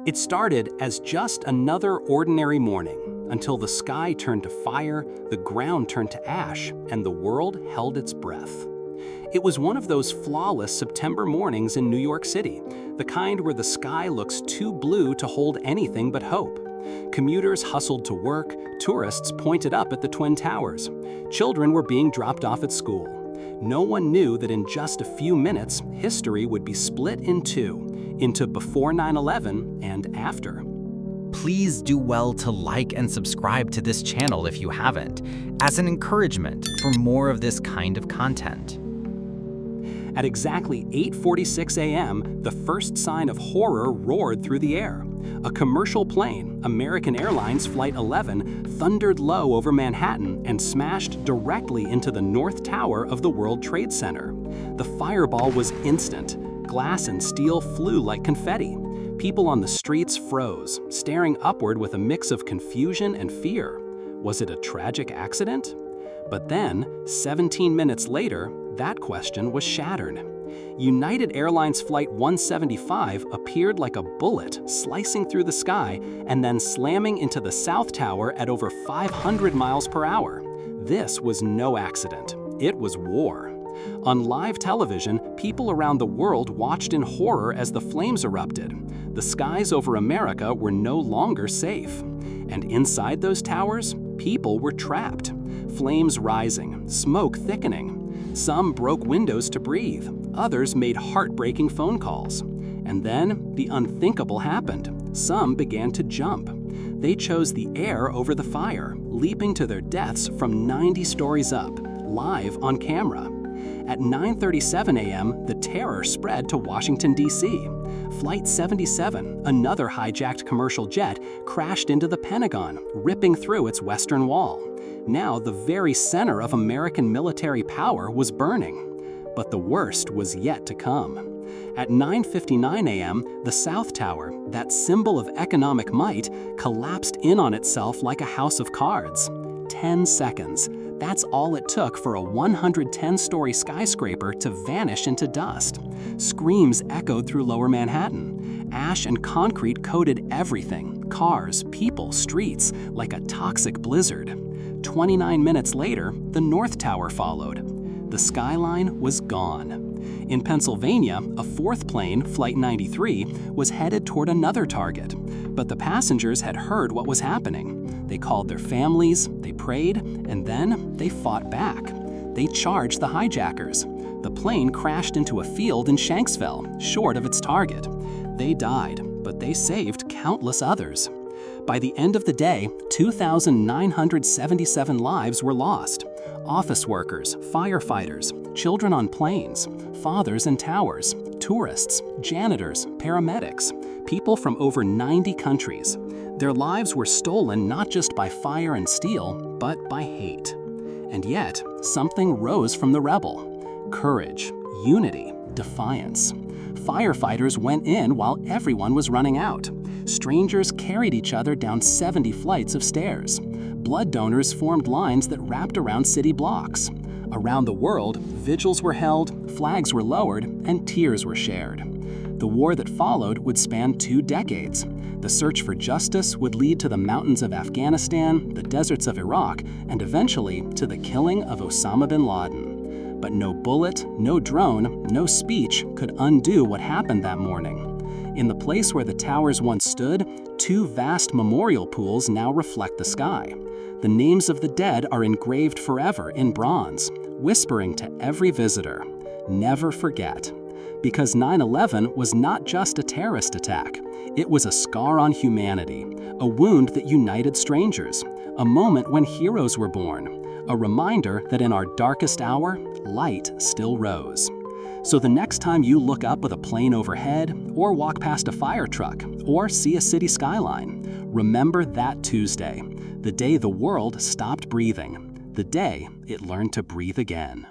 It started as just another ordinary morning until the sky turned to fire, the ground turned to ash, and the world held its breath. It was one of those flawless September mornings in New York City, the kind where the sky looks too blue to hold anything but hope. Commuters hustled to work, tourists pointed up at the Twin Towers. Children were being dropped off at school. No one knew that in just a few minutes, history would be split in two, into before 9/11 and after. Please do well to like and subscribe to this channel if you haven't, as an encouragement for more of this kind of content. At exactly 8:46 a.m., the first sign of horror roared through the air. A commercial plane, American Airlines Flight 11, thundered low over Manhattan and smashed directly into the North Tower of the World Trade Center. The fireball was instant. Glass and steel flew like confetti. People on the streets froze, staring upward with a mix of confusion and fear. Was it a tragic accident? But then, 17 minutes later, that question was shattered. United Airlines Flight 175 appeared like a bullet slicing through the sky and then slamming into the South Tower at over 500 miles per hour. This was no accident. It was war. On live television, people around the world watched in horror as the flames erupted. The skies over America were no longer safe. And inside those towers, people were trapped. Flames rising, smoke thickening. Some broke windows to breathe. Others made heartbreaking phone calls. And then the unthinkable happened. Some began to jump. They chose the air over the fire, leaping to their deaths from 90 stories up, live on camera. At 9:37 a.m., the terror spread to Washington, D.C. Flight 77, another hijacked commercial jet, crashed into the Pentagon, ripping through its western wall. Now the very center of American military power was burning. But the worst was yet to come. At 9:59 a.m., the South Tower, that symbol of economic might, collapsed in on itself like a house of cards. 10 seconds. That's all it took for a 110-story skyscraper to vanish into dust. Screams echoed through lower Manhattan. Ash and concrete coated everything, cars, people, streets, like a toxic blizzard. 29 minutes later, the North Tower followed. The skyline was gone. In Pennsylvania, a fourth plane, Flight 93, was headed toward another target. But the passengers had heard what was happening. They called their families, they prayed, and then they fought back. They charged the hijackers. The plane crashed into a field in Shanksville, short of its target. They died, but they saved countless others. By the end of the day, 2,977 lives were lost. Office workers, firefighters, children on planes, fathers in towers, tourists, janitors, paramedics, people from over 90 countries. Their lives were stolen not just by fire and steel, but by hate. And yet, something rose from the rebel. Courage, unity, defiance. Firefighters went in while everyone was running out. Strangers carried each other down 70 flights of stairs. Blood donors formed lines that wrapped around city blocks. Around the world, vigils were held, flags were lowered, and tears were shared. The war that followed would span 2 decades. The search for justice would lead to the mountains of Afghanistan, the deserts of Iraq, and eventually to the killing of Osama bin Laden. But no bullet, no drone, no speech could undo what happened that morning. In the place where the towers once stood, 2 vast memorial pools now reflect the sky. The names of the dead are engraved forever in bronze, whispering to every visitor, never forget. Because 9/11 was not just a terrorist attack. It was a scar on humanity, a wound that united strangers, a moment when heroes were born, a reminder that in our darkest hour, light still rose. So the next time you look up with a plane overhead, or walk past a fire truck, or see a city skyline, remember that Tuesday, the day the world stopped breathing, the day it learned to breathe again.